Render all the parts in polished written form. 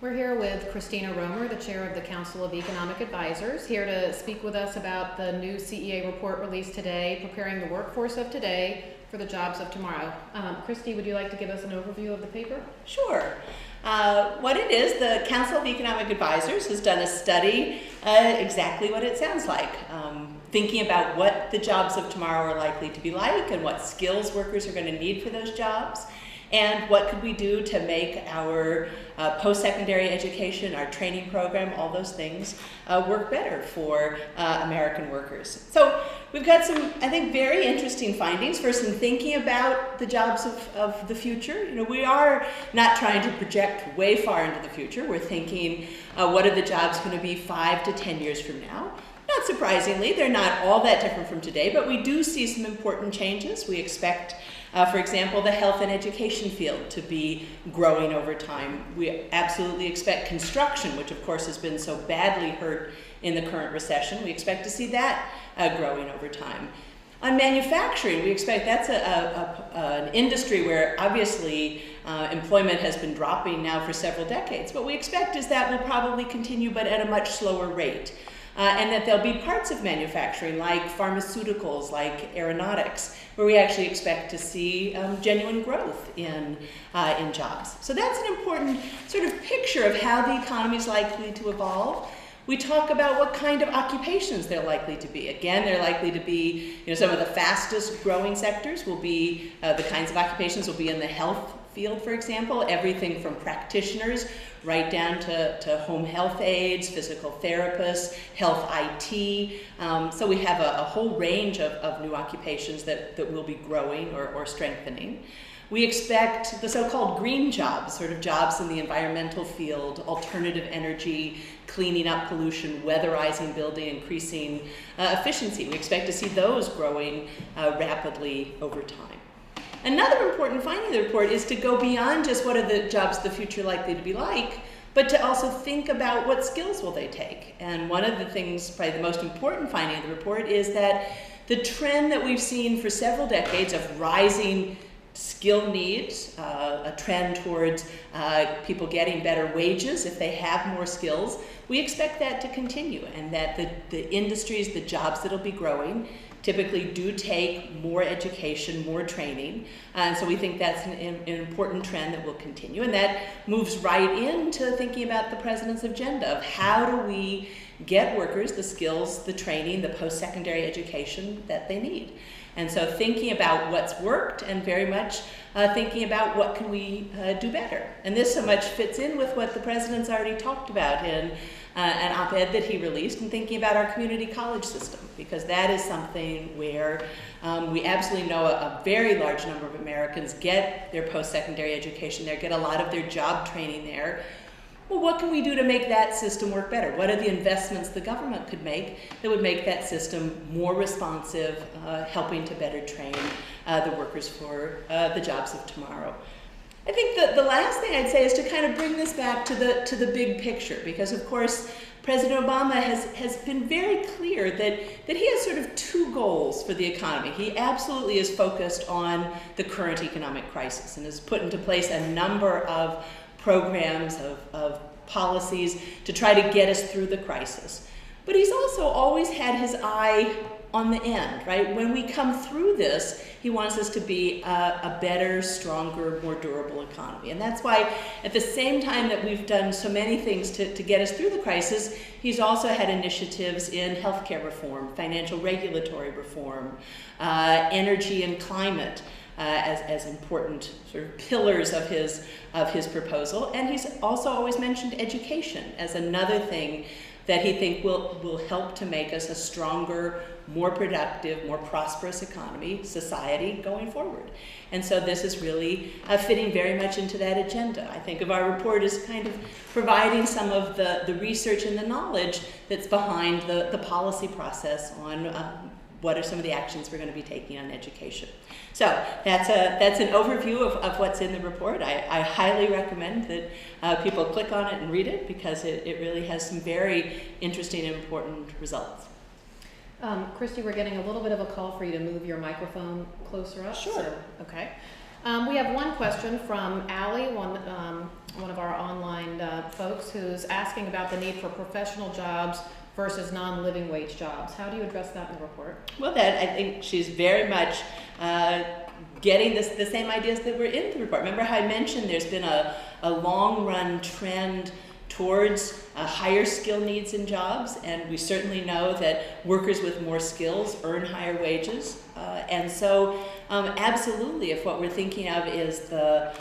We're here with Christina Romer, the chair of the Council of Economic Advisors, here to speak with us about the new CEA report released today, Preparing the Workforce of Today for the Jobs of Tomorrow. Christy, would you like to give us an overview of the paper? Sure. What it is, the Council of Economic Advisors has done a study, exactly what it sounds like, thinking about what the jobs of tomorrow are likely to be like and what skills workers are going to need for those jobs. And what could we do to make our post-secondary education, our training program, all those things work better for American workers. So we've got some, I think, very interesting findings. First, in thinking about the jobs of the future, we are not trying to project way far into the future. We're thinking, what are the jobs going to be 5 to 10 years from now? Not surprisingly, they're not all that different from today, but we do see some important changes. We expect, for example, the health and education field to be growing over time. We absolutely expect construction, which of course has been so badly hurt in the current recession. We expect to see that growing over time. On manufacturing, we expect that's an industry where obviously employment has been dropping now for several decades. What we expect is that will probably continue, but at a much slower rate. And that there'll be parts of manufacturing like pharmaceuticals, like aeronautics, where we actually expect to see genuine growth in jobs. So that's an important sort of picture of how the economy is likely to evolve. We talk about what kind of occupations they're likely to be. Again, they're likely to be, some of the fastest growing sectors will be, the kinds of occupations will be in the health field, for example, everything from practitioners right down to home health aides, physical therapists, health IT. So we have a whole range of new occupations that will be growing or strengthening. We expect the so-called green jobs, sort of jobs in the environmental field, alternative energy, cleaning up pollution, weatherizing building, increasing efficiency. We expect to see those growing rapidly over time. Another important finding of the report is to go beyond just what are the jobs of the future likely to be like, but to also think about what skills will they take. And one of the things, probably the most important finding of the report, is that the trend that we've seen for several decades of rising skill needs, a trend towards people getting better wages if they have more skills, we expect that to continue, and that the industries, the jobs that'll be growing, typically do take more education, more training, and so we think that's an important trend that will continue, and that moves right into thinking about the president's agenda of how do we get workers the skills, the training, the post-secondary education that they need. And so thinking about what's worked and very much thinking about what can we do better. And this so much fits in with what the president's already talked about in an op-ed that he released, and thinking about our community college system, because that is something where we absolutely know a very large number of Americans get their post-secondary education there, get a lot of their job training there. Well, what can we do to make that system work better? What are the investments the government could make that would make that system more responsive, helping to better train the workers for the jobs of tomorrow? I think that the last thing I'd say is to kind of bring this back to the big picture, because of course President Obama has been very clear that he has sort of two goals for the economy. He absolutely is focused on the current economic crisis and has put into place a number of programs, of policies to try to get us through the crisis. But he's also always had his eye on the end, right? When we come through this, he wants us to be a better, stronger, more durable economy. And that's why at the same time that we've done so many things to get us through the crisis, he's also had initiatives in healthcare reform, financial regulatory reform, energy and climate, as important sort of pillars of his proposal. And he's also always mentioned education as another thing that he thinks will help to make us a stronger, more productive, more prosperous economy, society going forward. And so this is really fitting very much into that agenda. I think of our report as kind of providing some of the research and the knowledge that's behind the policy process on what are some of the actions we're going to be taking on education. So that's an overview of what's in the report. I highly recommend that people click on it and read it, because it really has some very interesting and important results. Christy, we're getting a little bit of a call for you to move your microphone closer up. Sure. So, okay. We have one question from Allie, one of our online folks, who's asking about the need for professional jobs versus non-living wage jobs. How do you address that in the report? Well, that I think she's very much getting the same ideas that were in the report. Remember how I mentioned there's been a long-run trend towards higher skill needs in jobs, and we certainly know that workers with more skills earn higher wages. And so absolutely, if what we're thinking of is the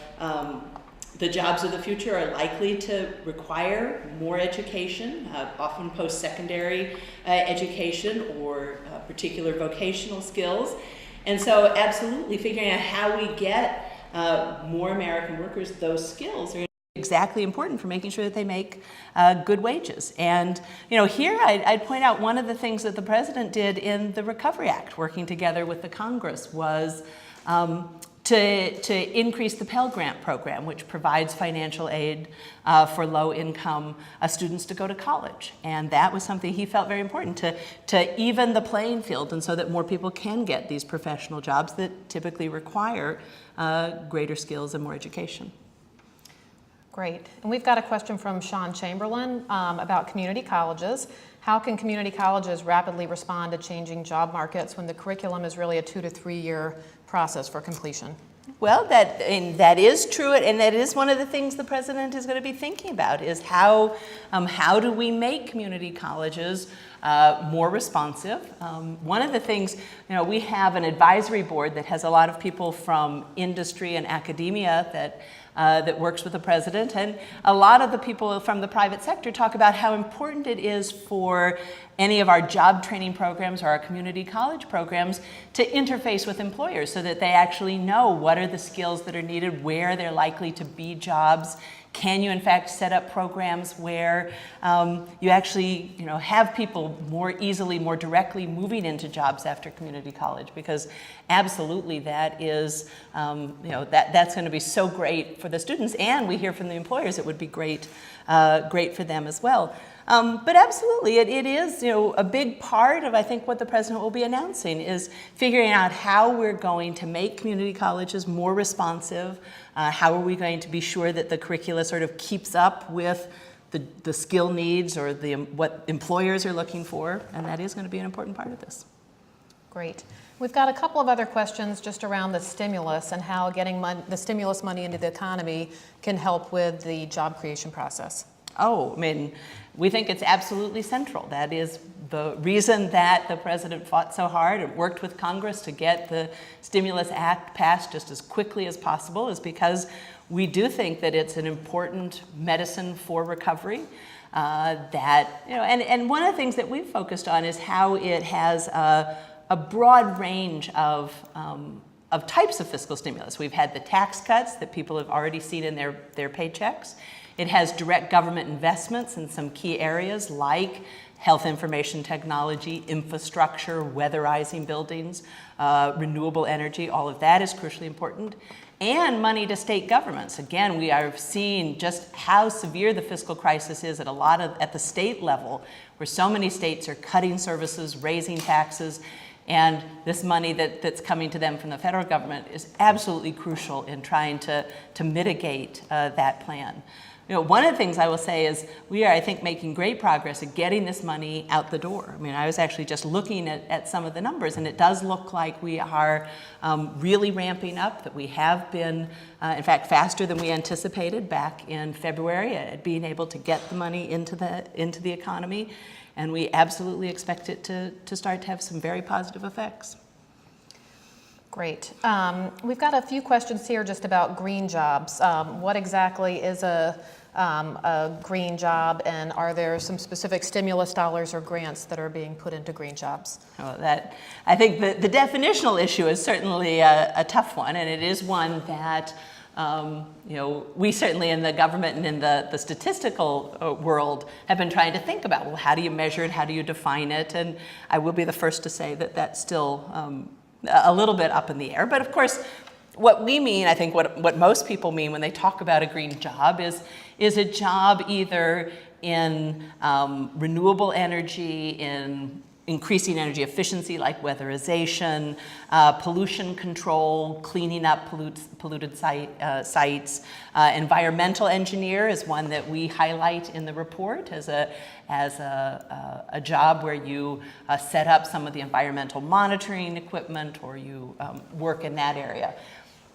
jobs of the future are likely to require more education, often post-secondary education or particular vocational skills. And so absolutely figuring out how we get more American workers those skills are exactly important for making sure that they make good wages. And here I'd point out one of the things that the president did in the Recovery Act, working together with the Congress, was to increase the Pell Grant program, which provides financial aid for low-income students to go to college. And that was something he felt very important to even the playing field, and so that more people can get these professional jobs that typically require greater skills and more education. Great. And we've got a question from Sean Chamberlain about community colleges. How can community colleges rapidly respond to changing job markets when the curriculum is really a 2 to 3 year process for completion? Well, that is true, and that is one of the things the president is going to be thinking about, is how do we make community colleges more responsive. One of the things, we have an advisory board that has a lot of people from industry and academia that works with the president, and a lot of the people from the private sector talk about how important it is for any of our job training programs or our community college programs to interface with employers so that they actually know what are the skills that are needed, where they're likely to be jobs. Can you, in fact, set up programs where you actually, have people more easily, more directly moving into jobs after community college? Because absolutely, that is, that's going to be so great for the students, and we hear from the employers it would be great for them as well. But absolutely, it is, a big part of, I think, what the president will be announcing is figuring out how we're going to make community colleges more responsive. How are we going to be sure that the curricula sort of keeps up with the skill needs or what employers are looking for? And that is going to be an important part of this. Great. We've got a couple of other questions just around the stimulus and how getting the stimulus money into the economy can help with the job creation process. Oh, we think it's absolutely central. That is the reason that the president fought so hard and worked with Congress to get the Stimulus Act passed just as quickly as possible, is because we do think that it's an important medicine for recovery. And one of the things that we've focused on is how it has a broad range of types of fiscal stimulus. We've had the tax cuts that people have already seen in their paychecks. It has direct government investments in some key areas like health information technology, infrastructure, weatherizing buildings, renewable energy. All of that is crucially important. And money to state governments. Again, we are seeing just how severe the fiscal crisis is at the state level, where so many states are cutting services, raising taxes, and this money that's coming to them from the federal government is absolutely crucial in trying to mitigate that plan. One of the things I will say is we are, I think, making great progress at getting this money out the door. I was actually just looking at some of the numbers, and it does look like we are really ramping up, that we have been, in fact, faster than we anticipated back in February at being able to get the money into the economy, and we absolutely expect it to start to have some very positive effects. Great. We've got a few questions here just about green jobs. What exactly is a green job, and are there some specific stimulus dollars or grants that are being put into green jobs? Well, I think the definitional issue is certainly a tough one, and it is one that we certainly in the government and in the statistical world have been trying to think about, well, how do you measure it, how do you define it? And I will be the first to say that that's still a little bit up in the air. But of course, what we mean, I think what most people mean when they talk about a green job is a job either in renewable energy, in increasing energy efficiency like weatherization, pollution control, cleaning up polluted sites. Environmental engineer is one that we highlight in the report as a job where you set up some of the environmental monitoring equipment, or you work in that area.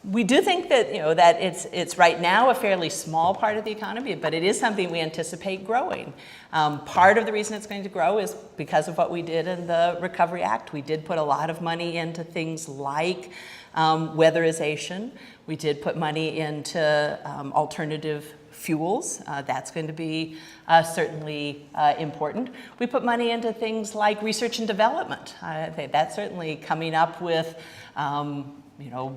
We do think that, that it's right now a fairly small part of the economy, but it is something we anticipate growing. Part of the reason it's going to grow is because of what we did in the Recovery Act. We did put a lot of money into things like weatherization. We did put money into alternative fuels. That's going to be certainly important. We put money into things like research and development. I think that's certainly coming up with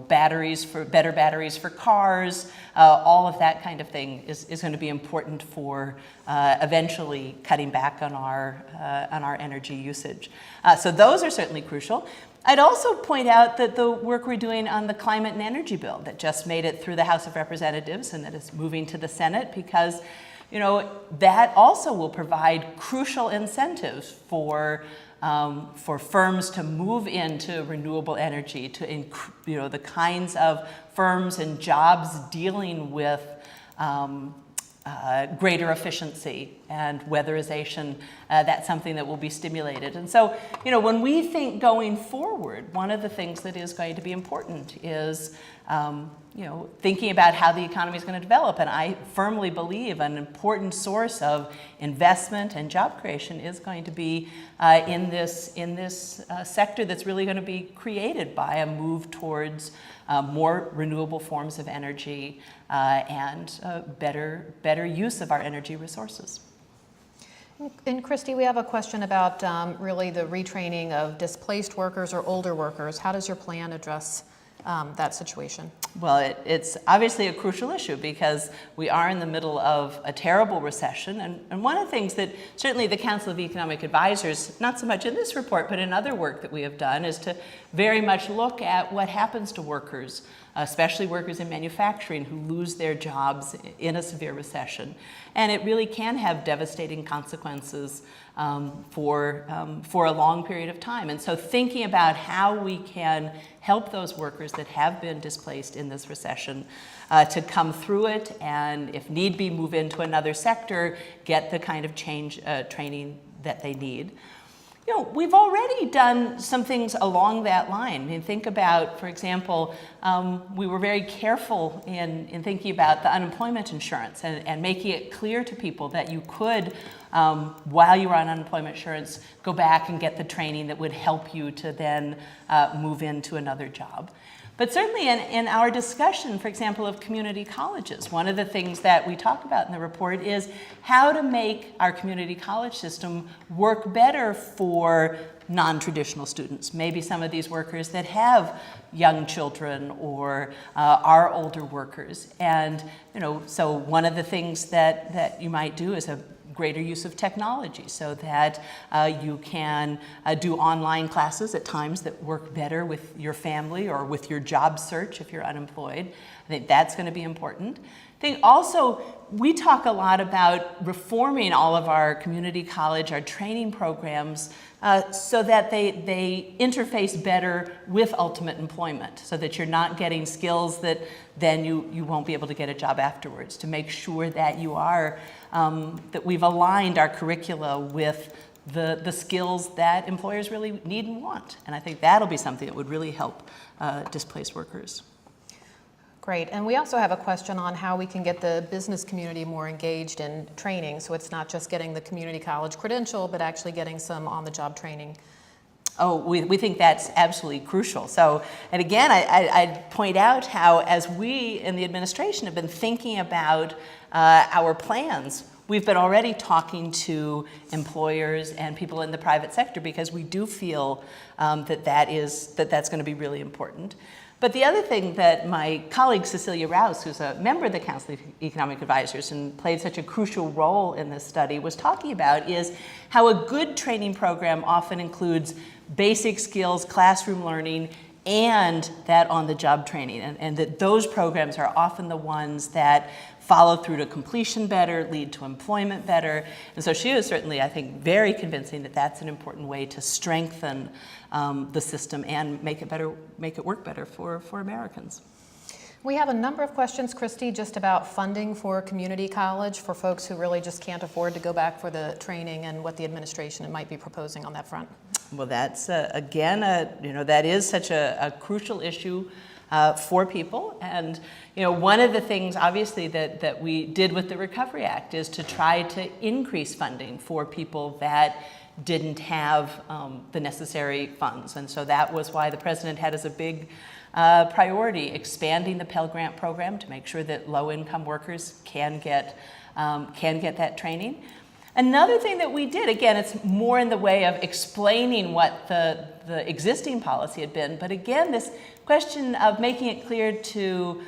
better batteries for cars, all of that kind of thing is going to be important for eventually cutting back on our energy usage. So those are certainly crucial. I'd also point out that the work we're doing on the climate and energy bill that just made it through the House of Representatives and that is moving to the Senate, because that also will provide crucial incentives for firms to move into renewable energy, to the kinds of firms and jobs dealing with greater efficiency and weatherization. That's something that will be stimulated. And so, when we think going forward, one of the things that is going to be important is thinking about how the economy is going to develop. And I firmly believe an important source of investment and job creation is going to be in this sector that's really going to be created by a move towards more renewable forms of energy and better use of our energy resources. And Christy, we have a question about really the retraining of displaced workers or older workers. How does your plan address that situation? Well, it's obviously a crucial issue because we are in the middle of a terrible recession. And one of the things that certainly the Council of Economic Advisors, not so much in this report, but in other work that we have done, is to very much look at what happens to workers, especially workers in manufacturing who lose their jobs in a severe recession. And it really can have devastating consequences for a long period of time. And so thinking about how we can help those workers that have been displaced in this recession to come through it and, if need be, move into another sector, get the kind of training that they need. We've already done some things along that line. I mean, think about, for example, we were very careful in thinking about the unemployment insurance and making it clear to people that you could, while you were on unemployment insurance, go back and get the training that would help you to then move into another job. But certainly in our discussion, for example, of community colleges, one of the things that we talk about in the report is how to make our community college system work better for non-traditional students, maybe some of these workers that have young children or are older workers. And so one of the things that you might do is a greater use of technology so that you can do online classes at times that work better with your family or with your job search if you're unemployed. I think that's going to be important. I think also we talk a lot about reforming all of our community college, our training programs, so that they interface better with ultimate employment, so that you're not getting skills that then you won't be able to get a job afterwards, to make sure that you are, that we've aligned our curricula with the skills that employers really need and want. And I think that'll be something that would really help displaced workers. Great. And we also have a question on how we can get the business community more engaged in training. So it's not just getting the community college credential, but actually getting some on-the-job training. Oh, we think that's absolutely crucial. So, and again, I'd point out how, as we in the administration have been thinking about our plans, we've been already talking to employers and people in the private sector because we do feel that's going to be really important. But the other thing that my colleague Cecilia Rouse, who's a member of the Council of Economic Advisors and played such a crucial role in this study, was talking about is how a good training program often includes basic skills, classroom learning, and that on-the-job training, and that those programs are often the ones that follow through to completion better, lead to employment better. And so she was certainly, I think, very convincing that that's an important way to strengthen the system and make it work better for Americans. We have a number of questions, Christy, just about funding for community college for folks who really just can't afford to go back for the training and what the administration might be proposing on that front. Well, that's, again, that is such a crucial issue for people. And, one of the things, obviously, that we did with the Recovery Act is to try to increase funding for people that didn't have the necessary funds. And so that was why the president had as a big priority expanding the Pell Grant program to make sure that low-income workers can get that training. Another thing that we did, again, it's more in the way of explaining what the existing policy had been, but again, this question of making it clear to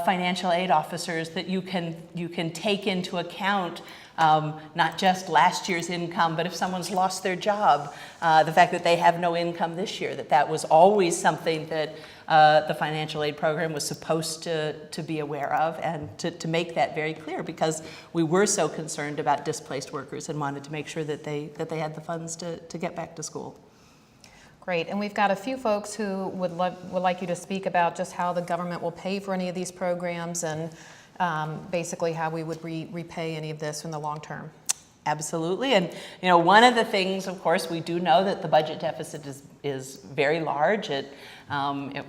financial aid officers that you can take into account not just last year's income, but if someone's lost their job, the fact that they have no income this year, that was always something that the financial aid program was supposed to be aware of, and to make that very clear, because we were so concerned about displaced workers and wanted to make sure that they had the funds to get back to school. Great, and we've got a few folks who would like you to speak about just how the government will pay for any of these programs and basically how we would repay any of this in the long term. Absolutely, and one of the things, of course, we do know that the budget deficit is very large. It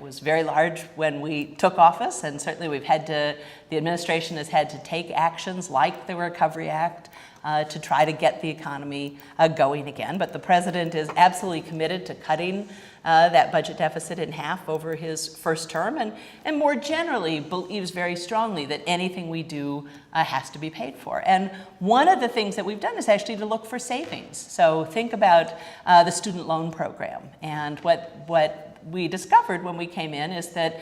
was very large when we took office, and certainly the administration has had to take actions like the Recovery Act to try to get the economy going again. But the president is absolutely committed to cutting that budget deficit in half over his first term, and more generally believes very strongly that anything we do has to be paid for. And one of the things that we've done is actually to look for savings. So think about the student loan program, and what we discovered when we came in is that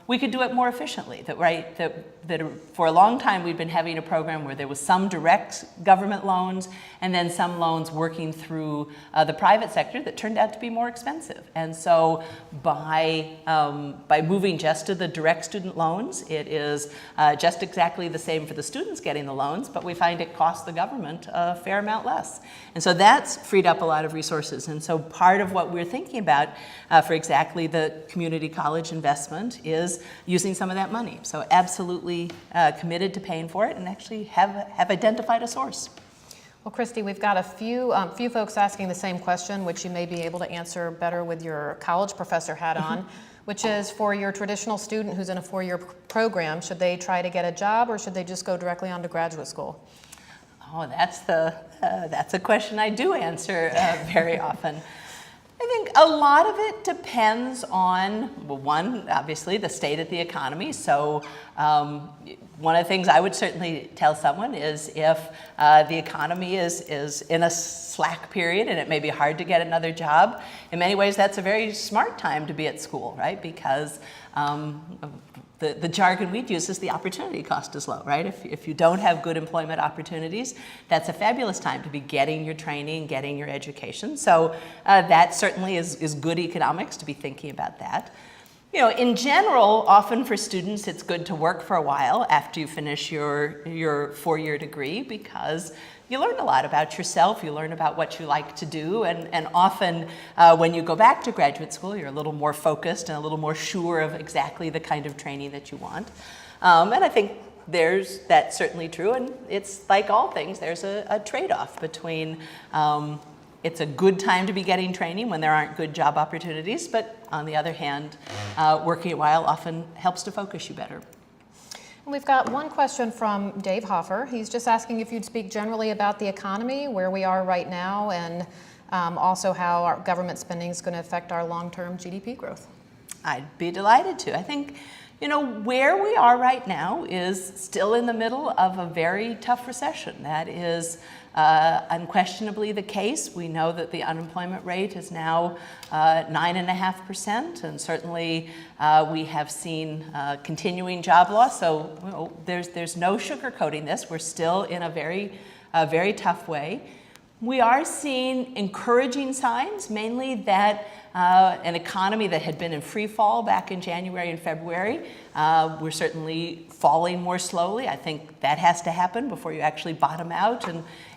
we could do it more efficiently. That for a long time we've been having a program where there was some direct government loans and then some loans working through the private sector that turned out to be more expensive. And so by moving just to the direct student loans, it is just exactly the same for the students getting the loans, but we find it costs the government a fair amount less. And so that's freed up a lot of resources. And so part of what we're thinking about for exactly the community college investment is using some of that money. So absolutely committed to paying for it, and actually have identified a source. Well, Christy, we've got a few folks asking the same question, which you may be able to answer better with your college professor hat on, which is, for your traditional student who's in a 4-year program, should they try to get a job or should they just go directly on to graduate school? Oh, that's a question I do answer very often. I think a lot of it depends on, well, one, obviously, the state of the economy. So one of the things I would certainly tell someone is if the economy is in a slack period and it may be hard to get another job, in many ways that's a very smart time to be at school, right? Because the jargon we'd use is the opportunity cost is low, right? If you don't have good employment opportunities, that's a fabulous time to be getting your training, getting your education. So that certainly is good economics to be thinking about that. In general, often for students, it's good to work for a while after you finish your 4-year degree, because you learn a lot about yourself, you learn about what you like to do, and often when you go back to graduate school, you're a little more focused and a little more sure of exactly the kind of training that you want. And I think that's certainly true, and it's like all things, there's a trade-off between it's a good time to be getting training when there aren't good job opportunities, but on the other hand, working a while often helps to focus you better. We've got one question from Dave Hoffer. He's just asking if you'd speak generally about the economy, where we are right now, and also how our government spending is going to affect our long-term GDP growth. I'd be delighted to. I think, where we are right now is still in the middle of a very tough recession. That is unquestionably the case. We know that the unemployment rate is now 9.5%, and certainly we have seen continuing job loss. So there's no sugarcoating this. We're still in a very tough way. We are seeing encouraging signs, mainly that an economy that had been in free fall back in January and February, we're certainly falling more slowly. I think that has to happen before you actually bottom out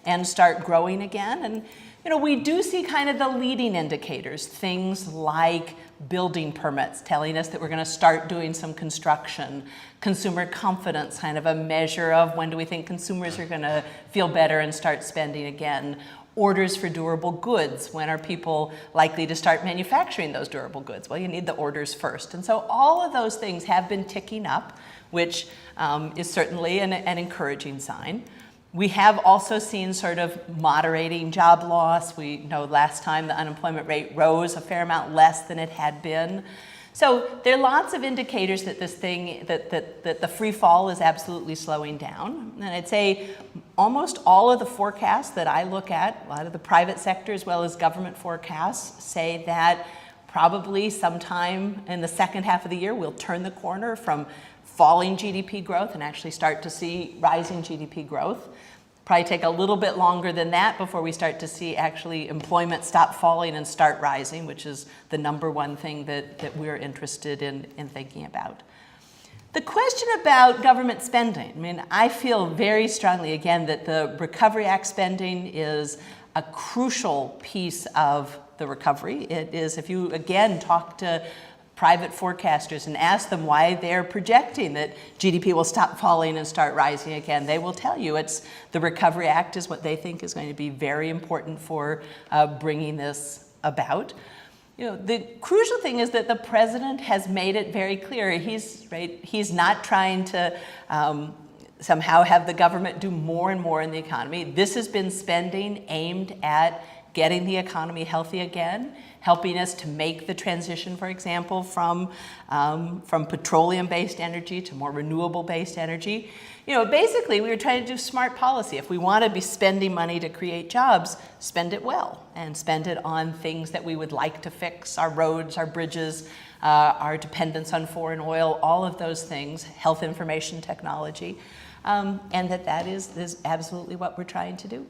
and start growing again. And we do see kind of the leading indicators, things like building permits telling us that we're going to start doing some construction, consumer confidence, kind of a measure of when do we think consumers are going to feel better and start spending again. Orders for durable goods, when are people likely to start manufacturing those durable goods? Well, you need the orders first. And so all of those things have been ticking up, which is certainly an encouraging sign. We have also seen sort of moderating job loss. We know last time the unemployment rate rose a fair amount less than it had been. So there are lots of indicators that that the free fall is absolutely slowing down. And I'd say almost all of the forecasts that I look at, a lot of the private sector as well as government forecasts, say that probably sometime in the second half of the year we'll turn the corner from falling GDP growth and actually start to see rising GDP growth. Probably take a little bit longer than that before we start to see actually employment stop falling and start rising, which is the number one thing that we're interested in thinking about. The question about government spending, I mean, I feel very strongly, again, that the Recovery Act spending is a crucial piece of the recovery. It is, if you, again, talk to private forecasters and ask them why they're projecting that GDP will stop falling and start rising again, they will tell you it's the Recovery Act is what they think is going to be very important for bringing this about. The crucial thing is that the president has made it very clear he's not trying to somehow have the government do more and more in the economy. This has been spending aimed at getting the economy healthy again, helping us to make the transition, for example, from petroleum-based energy to more renewable-based energy. Basically, we were trying to do smart policy. If we want to be spending money to create jobs, spend it well and spend it on things that we would like to fix, our roads, our bridges, our dependence on foreign oil, all of those things, health information technology, and that is absolutely what we're trying to do.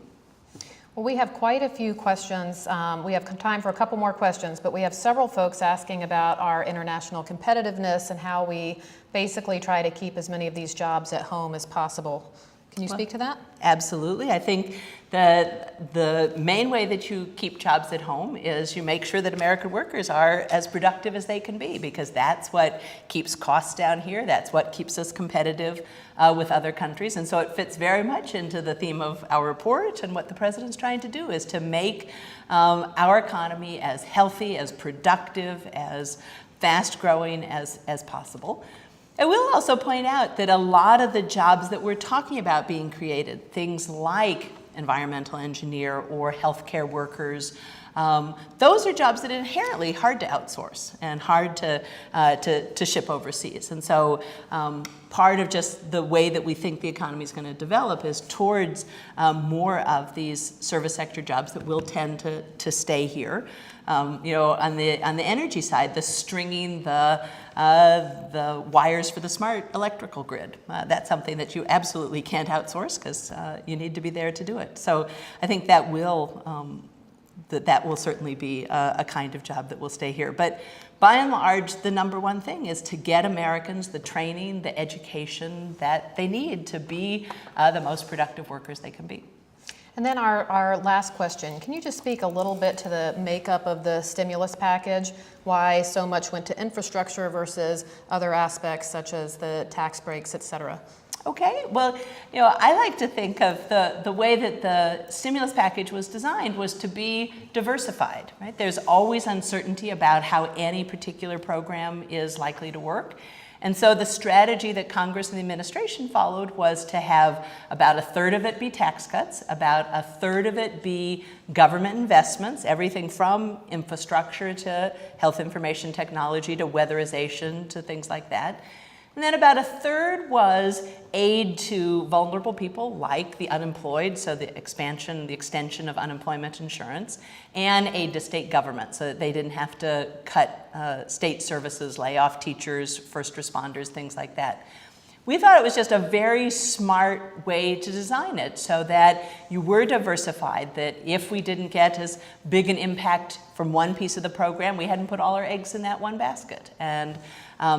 Well, we have quite a few questions. We have time for a couple more questions, but we have several folks asking about our international competitiveness and how we basically try to keep as many of these jobs at home as possible. Can you speak to that? Absolutely. I think that the main way that you keep jobs at home is you make sure that American workers are as productive as they can be, because that's what keeps costs down here. That's what keeps us competitive with other countries. And so it fits very much into the theme of our report, and what the president's trying to do is to make our economy as healthy, as productive, as fast-growing as possible. I will also point out that a lot of the jobs that we're talking about being created, things like environmental engineer or healthcare workers, those are jobs that are inherently hard to outsource and hard to ship overseas. And so part of just the way that we think the economy is going to develop is towards more of these service sector jobs that will tend to stay here. On the energy side, the stringing the wires for the smart electrical grid. That's something that you absolutely can't outsource because you need to be there to do it. So I think that will certainly be a kind of job that will stay here. But by and large, the number one thing is to get Americans the training, the education that they need to be the most productive workers they can be. And then our last question, can you just speak a little bit to the makeup of the stimulus package, why so much went to infrastructure versus other aspects such as the tax breaks, et cetera? Okay, well, I like to think of the way that the stimulus package was designed was to be diversified, right? There's always uncertainty about how any particular program is likely to work. And so the strategy that Congress and the administration followed was to have about a third of it be tax cuts, about a third of it be government investments, everything from infrastructure to health information technology to weatherization to things like that. And then about a third was aid to vulnerable people like the unemployed, so the extension of unemployment insurance, and aid to state government so that they didn't have to cut state services, lay off teachers, first responders, things like that. we thought it was just a very smart way to design it so that you were diversified, that if we didn't get as big an impact from one piece of the program, we hadn't put all our eggs in that one basket. And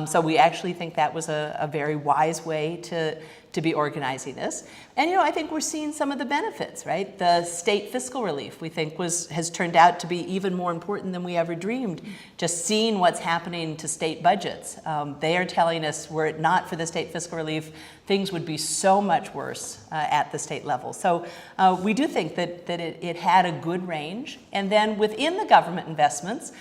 so we actually think that was a very wise way to be organizing this. And I think we're seeing some of the benefits, right? The state fiscal relief we think has turned out to be even more important than we ever dreamed. Just seeing what's happening to state budgets. They are telling us were it not for the state fiscal relief, things would be so much worse at the state level. So we do think that it had a good range. And then within the government investments,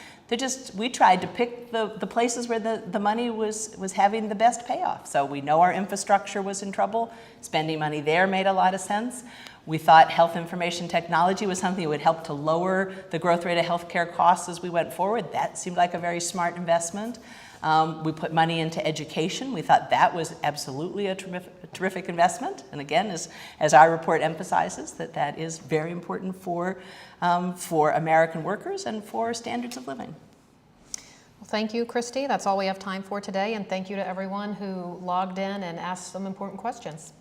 we tried to pick the places where the money was having the best payoff. So we know our infrastructure was in trouble. Spending money there made a lot of sense. We thought health information technology was something that would help to lower the growth rate of healthcare costs as we went forward. That seemed like a very smart investment. We put money into education. We thought that was absolutely a terrific investment. And again, as our report emphasizes, that is very important for American workers and for standards of living. Well, thank you, Christy. That's all we have time for today. And thank you to everyone who logged in and asked some important questions.